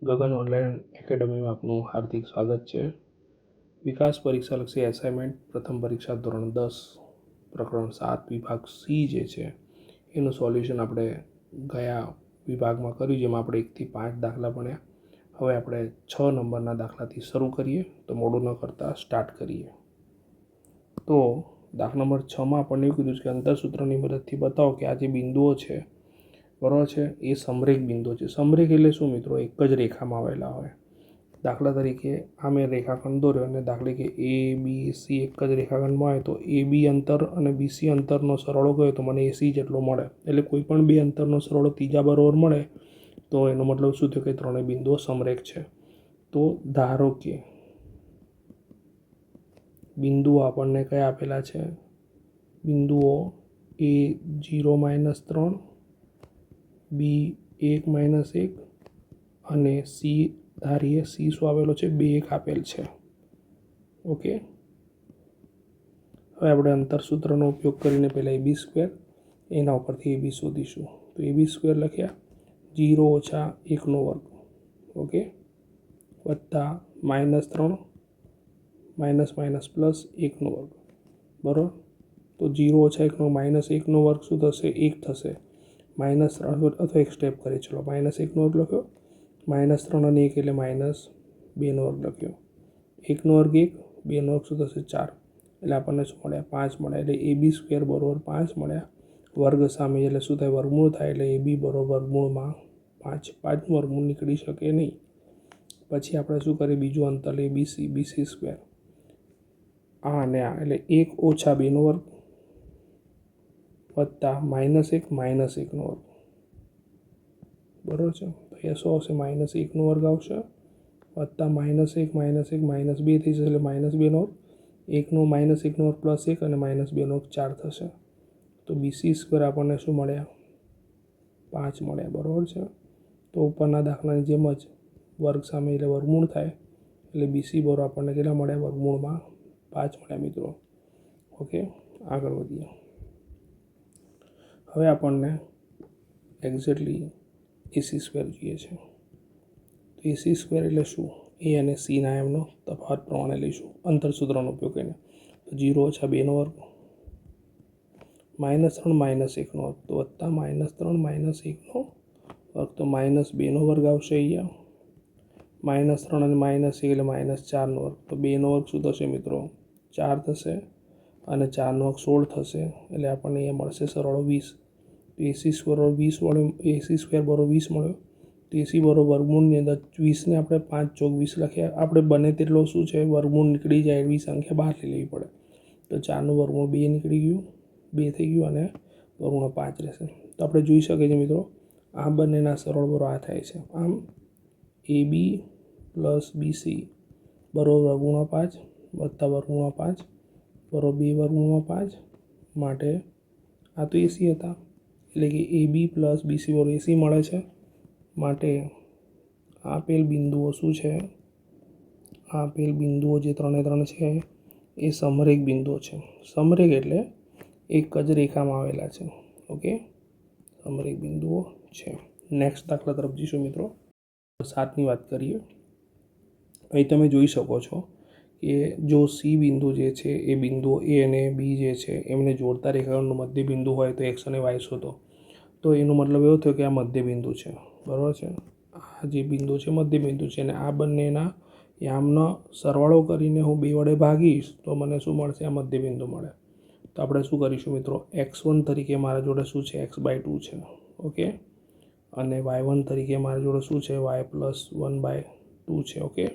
ગગન online એકેડમીમાં આપનું હાર્દિક સ્વાગત છે. વિકાસ પરીક્ષાલક્ષી એસાઇનમેન્ટ પ્રથમ પરીક્ષા ધોરણ 10 પ્રકરણ 7 વિભાગ સી જે છે એનું સોલ્યુશન આપણે ગયા વિભાગમાં કર્યું, જેમાં આપણે 1 થી 5 દાખલા ભણ્યા. હવે આપણે 6 નંબરના દાખલાથી શરૂ કરીએ. તો મોડું ન કરતાં સ્ટાર્ટ કરીએ. તો દાખલા નંબર 6માં આપણને એવું કીધું છે કે અંતરસૂત્રની મદદથી બતાવો કે આ જે બિંદુઓ છે, બરાબર છે, એ સમરેખ બિંદુ છે. સમરેખ એટલે શું મિત્રો? એક જ રેખામાં આવેલા હોય. દાખલા તરીકે આ મેં રેખાખંડ દોર્યો અને દાખલા કે એ બી સી એક જ રેખાખંડમાં હોય તો એ બી અંતર અને બીસી અંતરનો સરવાળો ગયો તો મને એસી જેટલો મળે. એટલે કોઈ પણ બે અંતરનો સરવાળો ત્રીજા બરાબર મળે તો એનો મતલબ શું થયો કે ત્રણેય બિંદુઓ સમરેખ છે. તો ધારો કે બિંદુઓ આપણને કયા આપેલા છે? બિંદુઓ એ 0-3, બી 1-1 અને સી ધારીએ સી શું આવેલો છે? 2-1 આપેલ છે. ઓકે, હવે આપણે અંતરસૂત્રનો ઉપયોગ કરીને પહેલાં AB સ્ક્વેર એના ઉપરથી AB શોધીશું. તો AB સ્ક્વેર લખ્યા 0 - 1 વર્ગ, ઓકે, વત્તા -3 માઇનસ પ્લસ 1 વર્ગ, બરાબર. તો 0 - 1 -1 વર્ગ શું થશે? 1 થશે. -3 અથવા એક સ્ટેપ કરી, ચલો -1 વર્ગ લખ્યો, -3 અને 1 એટલે -2 વર્ગ લખ્યો. 1 વર્ગ 1, 2 વર્ગ શું થશે? 4. એટલે આપણને શું મળ્યા? 5 મળ્યા. એટલે AB સ્ક્વેર બરાબર 5 મળ્યા. વર્ગ સામે એટલે શું થાય? વર્ગમૂળ થાય. એટલે AB બરાબર વર્ગમૂળમાં 5. 5નું વર્ગમૂળ નીકળી શકે નહીં. પછી આપણે શું કરીએ? બીજું અંતર લઈએ BC સ્ક્વેર, આ અને આ એટલે 1 - 2 વર્ગ વત્તા -1 - 1 વર્ગ, બરાબર છે. તો એ શું આવશે? -1 વર્ગ આવશે વત્તા -1 - 1 -2 થઈ જશે એટલે -2 વર્ગ, 1 વર્ગ પ્લસ 1 અને -2 વર્ગ 4 થશે. તો BC સ્ક્વેર આપણને શું મળ્યા? 5 મળ્યા, બરાબર છે. તો ઉપરના દાખલાની જેમ જ વર્ગ સામે એટલે વર્ગમૂળ થાય. એટલે BC બરાબર આપણને કેટલા મળ્યા? વર્ગમૂળમાં 5 મળ્યા મિત્રો. ઓકે, આગળ વધીએ. હવે આપણને એક્ઝેક્ટલી AC સ્ક્વેર જોઈએ છે. તો AC સ્ક્વેર એટલે શું? એ અને સીના એમનો તફાવત પ્રમાણે લઈશું અંતરસૂત્રનો ઉપયોગ કરીને. તો 0 - 2 વર્ગ, -3 - 1 વર્ગ, તો વત્તા -3 - 1 વર્ગ, તો -2 વર્ગ આવશે અહીંયા. -3 અને -1 એટલે -4 વર્ગ, તો 2 વર્ગ શું થશે મિત્રો? 4 થશે અને 4 વર્ગ 16 થશે. એટલે આપણને અહીંયા મળશે સરવાળો 20. તો AC સ્ક્વેર 20 મળ્યો. AC સ્ક્વેર બરાબર 20 મળ્યો. તો AC બરાબર વર્ગમૂળની અંદર 20ને આપણે 5 × 20 લખ્યા. આપણે બને તેટલો શું છે? વર્ગમૂળ નીકળી જાય એવી સંખ્યા બહાર લઈ લેવી પડે. તો 4નું વર્ગમૂળ 2 નીકળી ગયું, 2 થઈ ગયું અને વર્ગમૂળ 5 રહેશે. તો આપણે જોઈ શકીએ છીએ મિત્રો, આ બંનેના સરળ બરાબર આ થાય છે. આમ AB + BC બરાબર વર્ગમૂળ 5 વત્તા વર્ગમૂળ 5 બરાબર 2 વર્ગમૂળ 5 માટે આ તો AC હતા. એટલે કે AB + BC બરાબર AC મળે છે. માટે આપેલ બિંદુઓ શું છે? આપેલ બિંદુઓ જે 3 છે એ સમરેખ બિંદુઓ છે. સમરેખ એટલે એક જ રેખામાં આવેલા છે. ઓકે, સમરેખ બિંદુઓ છે. નેક્સ્ટ દાખલા તરફ જઈશું મિત્રો. 7ની વાત કરીએ. અહીં તમે જોઈ શકો છો કે જો સી બિંદુ જે છે એ બિંદુઓ A અને B જે છે એમને જોડતા રેખાખંડનું મધ્ય બિંદુ હોય તો X અને Y શોધો. તો એનો મતલબ એવો થયો કે આ મધ્ય બિંદુ છે, બરાબર છે. આ જે બિંદુ છે મધ્ય બિંદુ છે અને આ બંનેના યામનો સરવાળો કરીને હું 2 વડે ભાગીશ તો મને શું મળશે? આ મધ્ય બિંદુ મળે. તો આપણે શું કરીશું મિત્રો? X1 તરીકે મારા જોડે શું છે? x/2 છે, ઓકે, અને Y1 તરીકે મારા જોડે શું છે? y + 1/2 છે, ઓકે.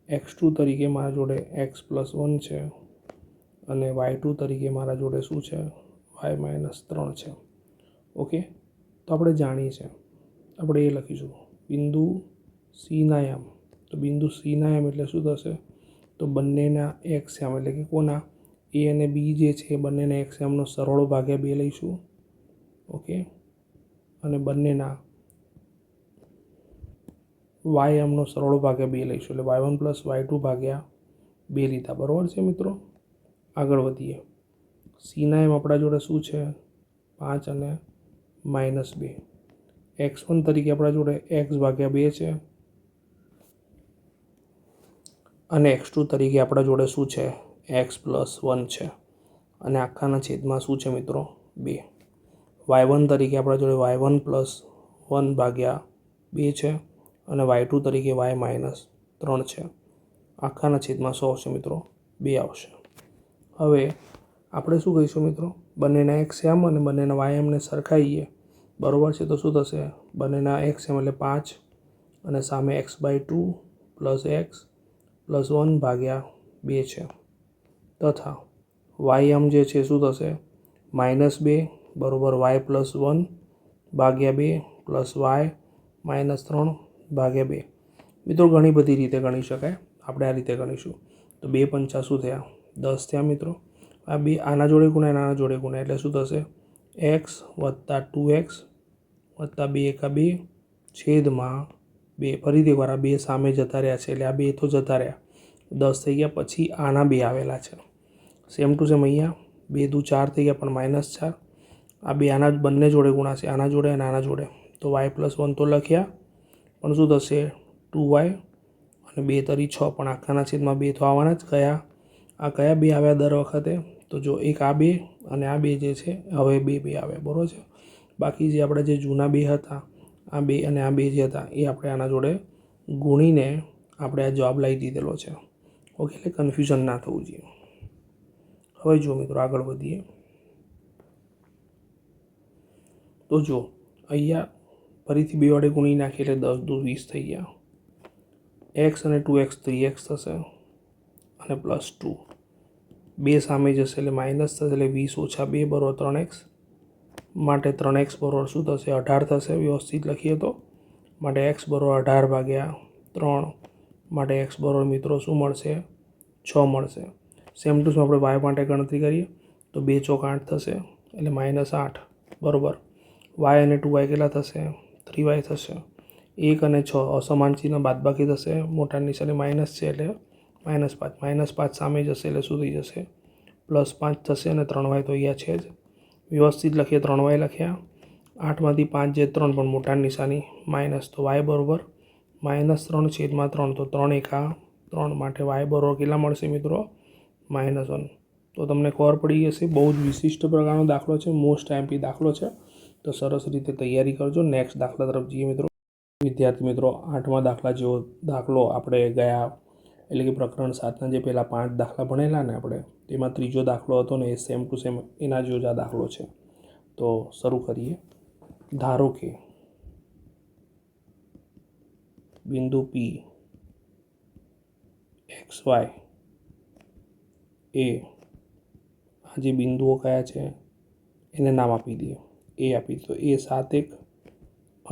X2 તરીકે મારા જોડે x + 1 છે અને Y2 તરીકે મારા જોડે શું છે? y - 3 છે, ઓકે. તો આપણે જાણીએ છીએ, આપણે એ લખીશું બિંદુ Cના યામ. તો બિંદુ Cના યામ એટલે શું થશે? તો બંનેના x યામ એટલે કે કોના? A અને B જે છે એ બંનેના x યામનો સરવાળો ભાગ્યા 2 લઈશું, ઓકે, અને બંનેના y યામનો સરવાળો ભાગ્યા 2 લઈશું. એટલે y1 + y2 ભાગ્યા 2 લીધા, બરાબર છે મિત્રો. આગળ વધીએ. Cના યામ આપણા જોડે શું છે? 5 અને -2. X1 તરીકે આપણા જોડે x/2 છે અને x2 તરીકે આપણા જોડે શું છે x+1 છે અને આખાના છેદમાં શું છે મિત્રો 2. y1 તરીકે આપણા જોડે y1+1 ભાગ્યા 2 છે અને y2 તરીકે y-3 છે. આખાના છેદમાં 100 આવશે મિત્રો 2 આવશે. હવે આપણે શું કહીશું મિત્રો, બંનેના એક્સ એમ અને બંનેના વાય એમને સરખાઈએ બરાબર છે. તો શું થશે, બંનેના એક્સ એમ એટલે 5 અને સામે x/2 + x+1 ભાગ્યા 2 છે તથા વાય એમ જે છે શું થશે -2 બરાબર y+1 ભાગ્યા 2 + y-3 ભાગ્યા 2. મિત્રો ઘણી બધી રીતે ગણી શકાય, આપણે આ રીતે ગણીશું. તો 2 પંચા શું થયા 10 થયા મિત્રો. આ બે આના જોડે ગુણાય આના જોડે ગુણાય એટલે શું થશે x + 2x + 2 × 2 છેદમાં 2. ફરીથી એકવાર આ 2 સામે જતા રહ્યા છે એટલે આ 2 તો જતા રહ્યા, 10 થઈ ગયા. પછી આના 2 આવેલા છે સેમ ટુ સેમ અહીંયા 2 દુ 4 થઈ ગયા પણ -4. આ 2 આના બંને જોડે ગુણાશે, આના જોડે અને આના જોડે. તો y+1 તો લખ્યા પણ શું થશે 2y અને 2 તરી 6 પણ આખાના છેદમાં 2 તો આવવાના જ. આ કયા 2 આવ્યા દર વખતે, તો જો એક આ 2 અને આ 2 જે છે હવે 2 આવે બરાબર છે. બાકી જે આપણે જે જૂના 2 હતા આ 2 અને આ 2 જે હતા એ આપણે આના જોડે ગુણીને આપણે આ જવાબ લઈ દીધેલો છે. ઓકે, એટલે કન્ફ્યુઝન ના થવું જોઈએ. હવે જો મિત્રો આગળ વધીએ તો જો અહીંયા ફરીથી 2 વડે ગુણી નાખીએ એટલે 10 દુ 20 થઈ ગયા. x અને 2x 3x થશે અને +2. 2 સામે જશે એટલે માઇનસ થશે એટલે 20 - 2 બરાબર 3x. માટે 3x બરાબર શું થશે 18 થશે વ્યવસ્થિત લખીએ તો. માટે x બરાબર 18 ભાગ્યા 3 માટે x બરાબર મિત્રો શું મળશે 6 મળશે. સેમ ટુ સેમ આપણે y માટે ગણતરી કરીએ તો 2 ચોક 8 થશે એટલે -8 બરાબર. y અને 2y કેટલા થશે 3y થશે. 1 અને 6 અસમાન ચિહ્ન બાદબાકી થશે, મોટા નિશાની માઇનસ છે એટલે -5. -5 સામે જશે એટલે શું થઈ જશે +5 થશે અને 3y તો અહીંયા છે જ. વ્યવસ્થિત લખીએ 3y લખ્યા. 8માંથી 5 જે 3 પણ મોટા નિશાની માઇનસ, તો y બરાબર -3/3 તો 3 × 3 માટે y બરાબર કેટલા મળશે મિત્રો -1. તો તમને ખબર પડી જશે, બહુ જ વિશિષ્ટ પ્રકારનો દાખલો છે, મોસ્ટ આઈએમપી દાખલો છે. તો સરસ રીતે તૈયારી કરજો. નેક્સ્ટ દાખલા તરફ જઈએ મિત્રો. વિદ્યાર્થી મિત્રો 8મા દાખલા જેવો દાખલો આપણે ગયા એટલે કે પ્રકરણ 7ના જે પહેલાં 5 દાખલા ભણેલા ને આપણે તેમાં ત્રીજો દાખલો હતો ને એ સેમ ટુ સેમ એના જેવો જ આ દાખલો છે. તો શરૂ કરીએ. ધારો કે બિંદુ P XY એ આ જે બિંદુઓ કયા છે એને નામ આપી દઈએ. એ આપી દો A 7 1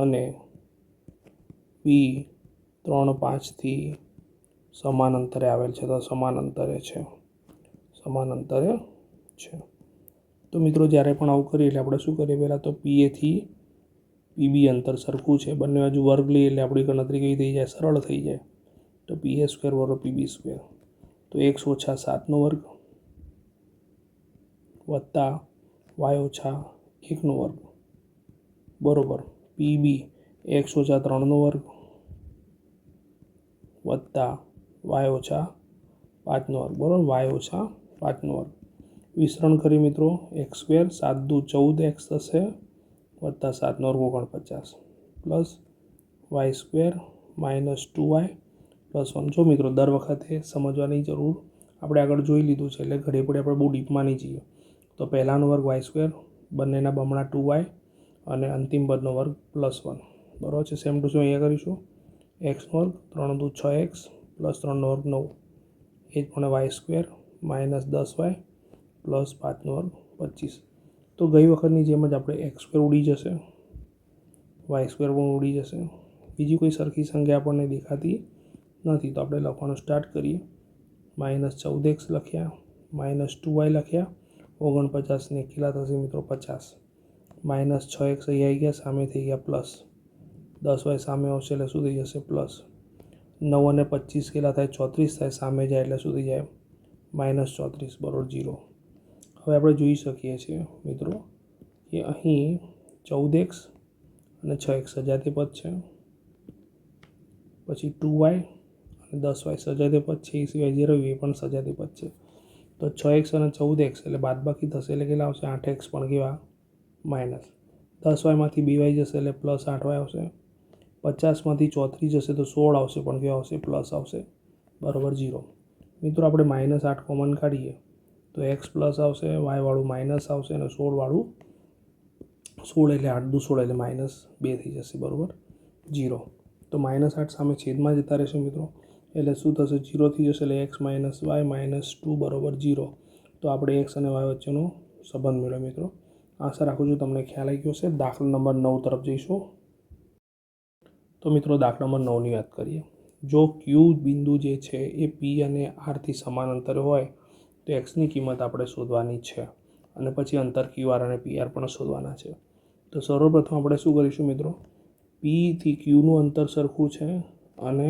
અને B 3 5 થી સમાન અંતરે આવેલ છે. તો સમાન અંતરે છે. તો મિત્રો જ્યારે પણ આવું કરીએ એટલે આપણે શું કરીએ, પહેલાં તો PA થી PB અંતર સરખું છે, બંને બાજુ વર્ગ લઈએ એટલે આપણી ગણતરી કેવી થઈ જાય સરળ થઈ જાય. તો PA² બરાબર PB². તો x - 7 વર્ગ વત્તા y - 1 વર્ગ બરાબર PB x - 3 વર્ગ વત્તા y - 5 વર્ગ બરાબર y - 5 વર્ગ. વિસ્તરણ કરી મિત્રો x², 7 દુ 14x થશે વત્તા 7 વર્ગ 49 પ્લસ y² -2y +1. જો મિત્રો દર વખતે સમજવાની જરૂર આપણે આગળ જોઈ લીધું છે એટલે ઘડી પડી આપણે બહુ ડીપમાં નહીં જઈએ. તો પહેલાનો વર્ગ y², બંનેના બમણા 2y અને અંતિમ પદનો વર્ગ +1 બરાબર છે. સેમ ટુ સેમ અહીંયા કરીશું. x વર્ગ 3 દુ 6x +3 વર્ગ 9 એ જ પણ y² -10y +5 વર્ગ 25. તો ગઈ વખતની જેમ જ આપણે x² ઉડી જશે, y² પણ ઉડી જશે. બીજી કોઈ સરખી સંખ્યા આપણને દેખાતી નથી તો આપણે લખવાનું સ્ટાર્ટ કરીએ. -14x લખ્યા, -2y લખ્યા, 49 ને કેટલા થશે મિત્રો 50. -6x અહીં આવી ગયા, સામે થઈ ગયા પ્લસ, 10y સામે આવશે એટલે શું થઈ જશે પ્લસ. 9 અને 25 કેટલા થાય 34 થાય, સામે જાય એટલે શું થઈ જાય -34 બરાબર 0. હવે આપણે જોઈ શકીએ છીએ મિત્રો કે અહીં 14x અને 6x સજાતી પદ છે, પછી 2y અને 10y સજાતી પદ છે એ સિવાય જે રહ્યું એ પણ સજાતી પદ છે. તો 6x અને 14x એટલે બાદબાકી થશે એટલે કેટલા આવશે 8x પણ કેવા માઇનસ 10yમાંથી 2y જશે એટલે પ્લસ 8y આવશે. 50માંથી 34 જશે તો 16 આવશે પણ કેવા આવશે પ્લસ આવશે બરાબર 0. મિત્રો આપણે -8 કોમન કાઢીએ તો x પ્લસ આવશે, y વાળું માઇનસ આવશે અને 16 વાળું 16 એટલે 8 દુ 16 એટલે -2 થઈ જશે બરાબર 0. તો -8 સામે છેદમાં જતા રહેશે મિત્રો એટલે શું થશે 0 થઈ જશે એટલે x - y -2 બરાબર 0. તો આપણે x અને y વચ્ચેનો સંબંધ મેળવ્યો મિત્રો. આશા રાખું છું તમને ખ્યાલ આવી ગયો હશે. દાખલા નંબર 9 તરફ જઈશું. તો મિત્રો દાખલા નંબર 9ની વાત કરીએ. જો Q બિંદુ જે છે એ P અને R થી સમાન અંતરે હોય તો xની કિંમત આપણે શોધવાની છે અને પછી અંતર QR અને PR પણ શોધવાના છે. તો સર્વપ્રથમ આપણે શું કરીશું મિત્રો, P થી Qનું અંતર સરખું છે અને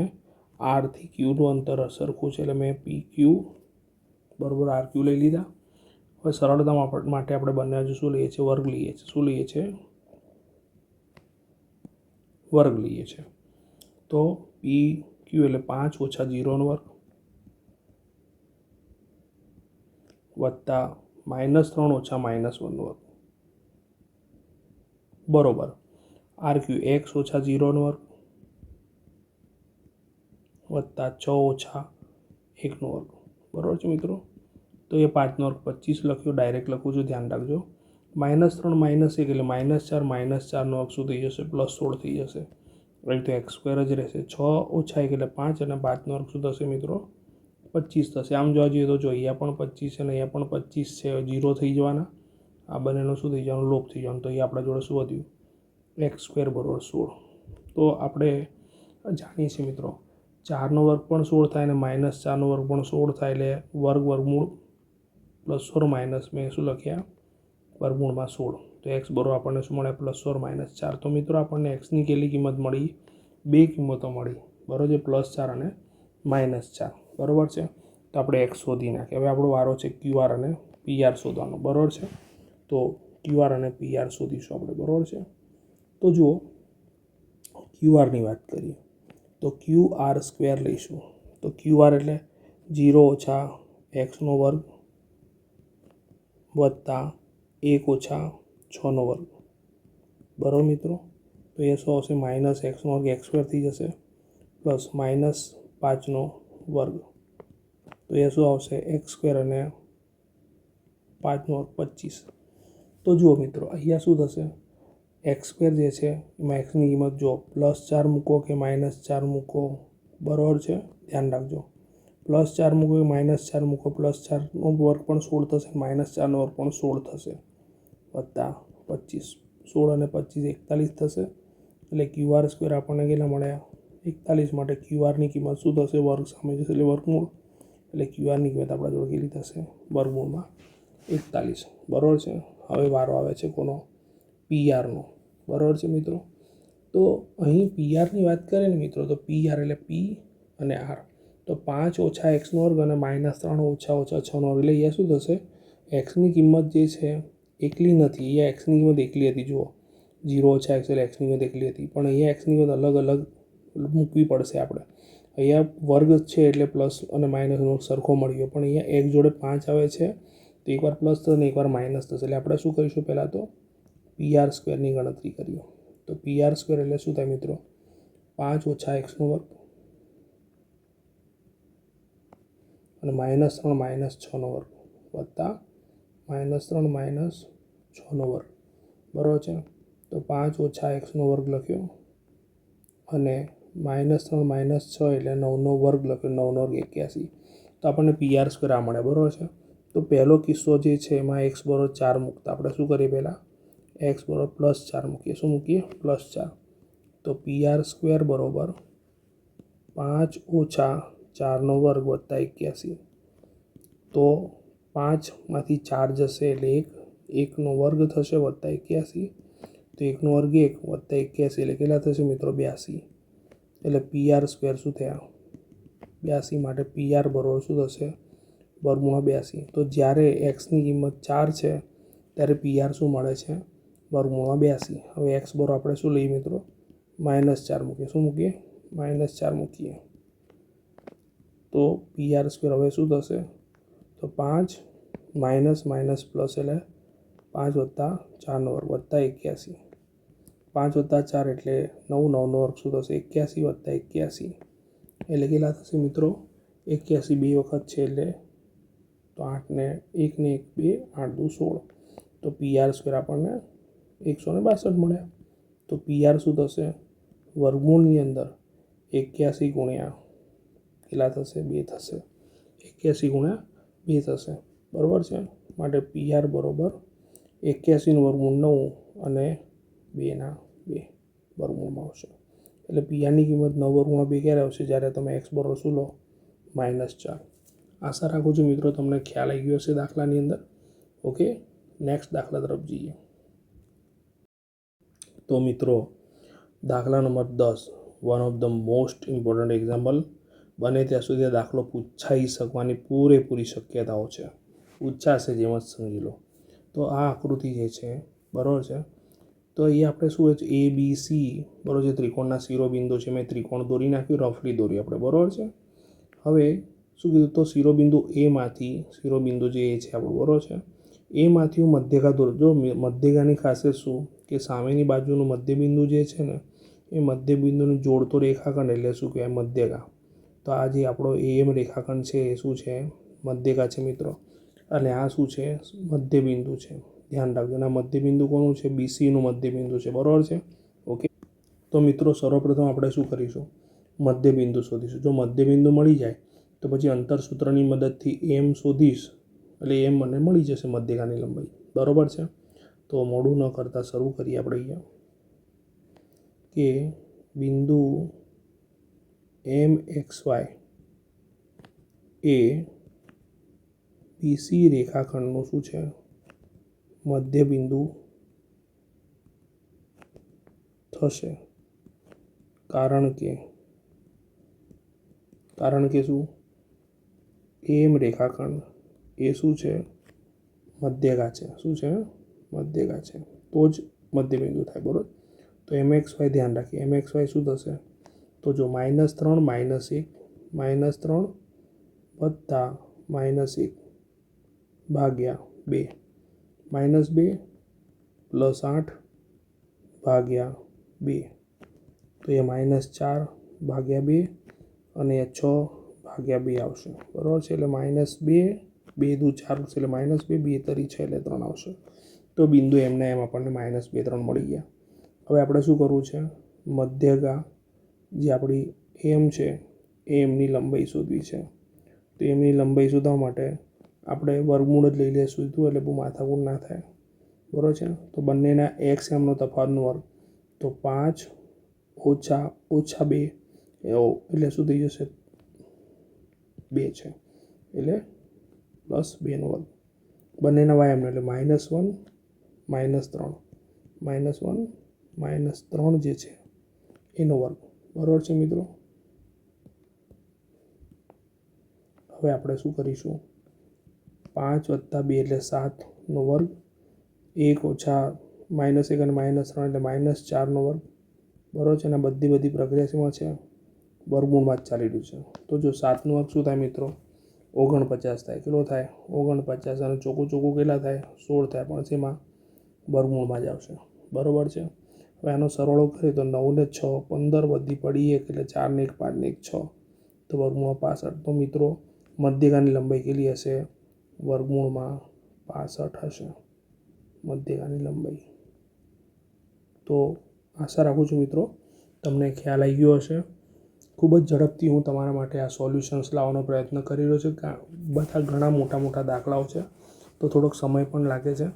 R થી Qનું અંતર સરખું છે એટલે મેં PQ બરાબર RQ લઈ લીધા. હવે સરળતા માટે આપણે બંને હજુ શું લઈએ છીએ વર્ગ લઈએ છીએ. શું લઈએ છીએ વર્ગ લઈએ છીએ. તો PQ એટલે 5 ઓછા 0નો વર્ગ વત્તા -3 ઓછા -1નો વર્ગ બરોબર RQ x ઓછા 0નો વર્ગ વત્તા 6 ઓછા 1નો વર્ગ બરાબર છે મિત્રો. તો એ 5નો વર્ગ 25 લખ્યો, ડાયરેક્ટ લખું છું ધ્યાન રાખજો. -3 -1 એટલે -4 -4નો વર્ગ શું થઈ જશે +16 થઈ જશે એટલે તો x² જ રહેશે. 6 ઓછા 1 એટલે 5 અને 5નો વર્ગ શું થશે મિત્રો 25 થશે. આમ જોવા જઈએ તો જો અહીંયા પણ 25 છે અને અહીંયા પણ 25 છે, 0 થઈ જવાના, આ બંનેનો શું થઈ જવાનું લોપ થઈ જવાનું. તો અહીંયા આપણા જોડે શું વધ્યું x² બરાબર 16. તો આપણે જાણીએ છીએ મિત્રો 4નો વર્ગ પણ 16 થાય અને -4નો વર્ગ પણ 16 થાય એટલે વર્ગમૂળ +16 માઇનસ મેં શું લખ્યા વર્ગમૂળમાં 16. તો x બરાબર આપણને શું મળે +16 - 4. તો મિત્રો આપણને xની કેટલી કિંમત મળી, બે કિંમતો મળી બરાબર છે, +4 અને -4 બરાબર છે. તો આપણે x શોધી નાખીએ. હવે આપણો વારો છે QR અને PR શોધવાનો બરાબર છે. તો QR અને PR શોધીશું આપણે બરાબર છે. તો જુઓ QRની વાત કરીએ તો QR² લઈશું. તો QR એટલે 0 ઓછા xનો વર્ગ વત્તા 1 ઓછા 6નો વર્ગ બરાબર મિત્રો. તો એ શું આવશે -xનો વર્ગ x² થઈ જશે પ્લસ -5નો વર્ગ. તો એ શું આવશે x² અને 5નો વર્ગ 25. તો જુઓ મિત્રો અહીંયા શું થશે x² જે છે એમાં xની કિંમત જો +4 મૂકો કે -4 મૂકો બરાબર છે, ધ્યાન રાખજો. +4 મૂકો કે -4 મૂકો, +4નો વર્ગ પણ 16 થશે, -4નો વર્ગ પણ 16 થશે વત્તા 25. 16 અને 25 41 થશે એટલે QR² આપણને કેટલા મળ્યા 41. માટે QRની કિંમત શું થશે વર્ગ સામે જશે એટલે વર્ગમૂળ એટલે QRની કિંમત આપણા જોડે કેટલી થશે વર્ગમૂળમાં 41 બરાબર છે. હવે વારો આવે છે કોનો PRનો બરાબર છે મિત્રો. તો અહીં PRની વાત કરીએ ને મિત્રો તો PR એટલે P અને R. તો 5 ઓછા xનો વર્ગ અને -3 ઓછા 6નો વર્ગ એટલે અહીંયા શું થશે xની કિંમત જે છે એકલી નથી, અહીંયા xની કિંમત એકલી હતી. જુઓ 0 ઓછા x એટલે xની કિંમત એકલી હતી, પણ અહીંયા xની કિંમત અલગ અલગ મૂકવી પડશે આપણે. અહીંયા વર્ગ છે એટલે પ્લસ અને માઇનસનો સરખો મળી ગયો, પણ અહીંયા એક જોડે 5 આવે છે તો એકવાર પ્લસ થશે અને એકવાર માઇનસ થશે એટલે આપણે શું કરીશું પહેલાં તો PR²ની ગણતરી કરીએ. તો PR² એટલે શું થાય મિત્રો 5 ઓછા xનો વર્ગ અને -3 - 6નો વર્ગ વત્તા -3 - 6નો વર્ગ બરાબર છે. તો 5 ઓછા xનો વર્ગ લખ્યો અને -3 - 6 એટલે 9નો વર્ગ લખ્યો, 9નો વર્ગ 81. તો આપણને PR² આ મળે બરાબર છે. તો પહેલો કિસ્સો જે છે એમાં x બરાબર 4 મૂકતા આપણે શું કરીએ પહેલાં x બરાબર +4 મૂકીએ. શું મૂકીએ +4. તો PR² બરાબર 5 ઓછા 4નો વર્ગ વત્તા 81. તો 5માંથી 4 જશે એટલે 1નો વર્ગ થશે વત્તા 81. તો 1નો વર્ગ 1 વત્તા 81 એટલે કેટલા થશે મિત્રો 82. એટલે PR² શું થયા 82. માટે PR બરાબર શું થશે વર્ગમૂળ 82. તો જ્યારે xની કિંમત 4 છે ત્યારે PR શું મળે છે વર્ગમૂળ 82. હવે x બરાબર આપણે શું લઈએ મિત્રો -4 મૂકીએ. શું મૂકીએ -4 મૂકીએ. તો PR સ્ક્વેર હવે શું થશે? તો 5 માઇનસ માઇનસ પ્લસ એટલે 5 વત્તા 4 વર્ગ વત્તા 81. 5 વત્તા 4 એટલે 9, 9 વર્ગ શું થશે? 81 વત્તા 81 એટલે કેટલા થશે મિત્રો? 81 બે વખત છે એટલે તો 8 ને 1 ને 1 2 8 દુ 16. તો PR સ્ક્વેર આપણને 162 મળ્યા. તો PR શું થશે? વર્ગમૂળની અંદર 81 ગુણ્યા કેટલા થશે? 2 થશે. 81 ગુણ્યા 2 થશે, બરાબર છે. માટે PR બરાબર 81નું વર્ગમૂળ 9 અને 2ના 2 વર્ગમૂળમાં આવશે. એટલે PRની કિંમત 9 વર્ગમૂળમાં 2 ક્યારે આવશે? જ્યારે તમે x બરાબર શું લો? -4. આશા રાખું છું મિત્રો તમને ખ્યાલ આવી ગયો હશે દાખલાની અંદર. ઓકે, નેક્સ્ટ દાખલા તરફ જઈએ. તો મિત્રો દાખલા number 10 one of the most important example. બને ત્યાં સુધી દાખલો પૂછાઈ શકવાની પૂરેપૂરી શક્યતાઓ છે. પૂછાશે જેમ જ સમજી લો. તો આ આકૃતિ જે છે બરાબર છે, તો અહીંયા આપણે શું હોય છે? ABC બરાબર છે, ત્રિકોણના શિરોબિંદુ છે. મેં ત્રિકોણ દોરી નાખ્યું, રફલી દોરી આપણે, બરાબર છે. હવે શું કીધું? તો શિરોબિંદુ એમાંથી, શિરોબિંદુ જે એ છે આપણું, બરાબર છે, એમાંથી હું મધ્યગા દોરું. જો મધ્યગાની ખાસિયત શું કે સામેની બાજુનું મધ્યબિંદુ જે છે ને એ મધ્યબિંદુને જોડતો રેખાખંડ એટલે શું કહેવાય? મધ્યગા. તો આ જે આપણો AM રેખાખંડ છે એ શું છે? મધ્યગા છે મિત્રો. અને આ શું છે? મધ્યબિંદુ છે. ધ્યાન રાખજો. અને આ મધ્યબિંદુ કોનું છે? BCનું મધ્યબિંદુ છે, બરાબર છે. ઓકે, તો મિત્રો સર્વપ્રથમ આપણે શું કરીશું? મધ્યબિંદુ શોધીશું. જો મધ્યબિંદુ મળી જાય તો પછી અંતરસૂત્રની મદદથી M શોધીશ એટલે M મને મળી જશે મધ્યગાની લંબાઈ, બરાબર છે. તો મોડું ન કરતાં શરૂ કરીએ આપણે અહીંયા કે બિંદુ MXY એ BC રેખાખંડનું શું છે? મધ્યબિંદુ થશે. કારણ કે શું? AM રેખાખંડ એ શું છે? મધ્યગા છે. શું છે? મધ્યગા છે. તો જ મધ્યબિંદુ થાય, બરાબર. તો MXY ધ્યાન રાખીએ. MXY શું થશે? તો જો -3 -1 -3 વત્તા -1 ભાગ્યા 2 -2 +8 ભાગ્યા 2. તો એ -4 ભાગ્યા 2 અને 6 ભાગ્યા 2 આવશે, બરાબર છે. એટલે -2 2 દુ 4 એટલે -2 2 તરી 6 એટલે 3 આવશે. તો બિંદુ એમને એમ આપણને -2 3 મળી ગયા. હવે આપણે શું કરવું છે? મધ્યગા જે આપણી M છે એ એમની લંબાઈ શોધવી છે. તો એમની લંબાઈ શોધવા માટે આપણે વર્ગમૂળ જ લઈ લઈશું એટલે બહુ માથાકૂટ ના થાય, બરાબર છે. તો બંનેના XMનો તફાવતનો વર્ગ તો 5 ઓછા 2 એટલે શું થઈ જશે? 2 છે એટલે +2નો વર્ગ. બંનેના YMનો એટલે -1 -3 -1 -3 જે છે એનો વર્ગ, બરાબર છે મિત્રો. હવે આપણે શું કરીશું? 5 વત્તા 2 એટલે 7નો વર્ગ, 1 ઓછા -1 અને -3 એટલે -4નો વર્ગ, બરાબર છે. અને બધી પ્રક્રિયા શેમાં છે? વર્ગમૂળમાં જ ચાલી રહ્યું છે. તો જો 7નો વર્ગ શું થાય મિત્રો? 49 થાય. કેટલો થાય? 49. અને ચોખ્ખું કેટલા થાય? 16 થાય. પણ શેમાં? વર્ગમૂળમાં જ આવશે, બરાબર છે. હવે આનો સરવાળો કરીએ તો 9 ને 6 15 વધી પડી 1 એટલે 4 ને 1 5 ને 1 6 તો વર્ગમૂળમાં 65. તો મિત્રો મધ્યગાની લંબાઈ કેટલી હશે? વર્ગમૂળમાં 65 હશે મધ્યગાની લંબાઈ. તો આશા રાખું છું મિત્રો તમને ખ્યાલ આવી ગયો હશે. ખૂબ જ ઝડપથી હું તમારા માટે આ સોલ્યુશન્સ લાવવાનો પ્રયત્ન કરી રહ્યો છું. બધા ઘણા મોટા દાખલાઓ છે તો થોડોક સમય પણ લાગે છે,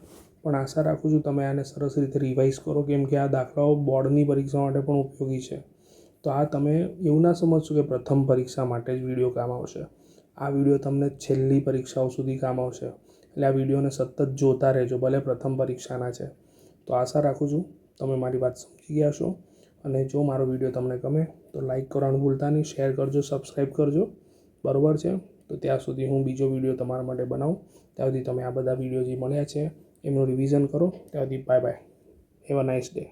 પણ આશા રાખું છું તમે આને સરસ રીતે રિવાઇઝ કરો, કેમ કે આ દાખલાઓ બોર્ડની પરીક્ષા માટે પણ ઉપયોગી છે. તો આ તમે એવું ના સમજશો કે પ્રથમ પરીક્ષા માટે જ વિડીયો કામ આવશે. આ વિડીયો તમને છેલ્લી પરીક્ષાઓ સુધી કામ આવશે. એટલે આ વિડીયોને સતત જોતા રહેજો, ભલે પ્રથમ પરીક્ષાના છે. તો આશા રાખું છું તમે મારી વાત સમજી ગયા છો. અને જો મારો વિડીયો તમને ગમે તો લાઈક કરવાનું ભૂલતા નહીં, શેર કરજો, સબસ્ક્રાઈબ કરજો, બરાબર છે. તો ત્યાં સુધી હું બીજો વિડીયો તમારા માટે બનાવું. ત્યાં સુધી તમે આ બધા વિડીયો જે મળ્યા છે એમનું રિવિઝન કરો. ત્યાં સુધી bye bye. Have a nice day.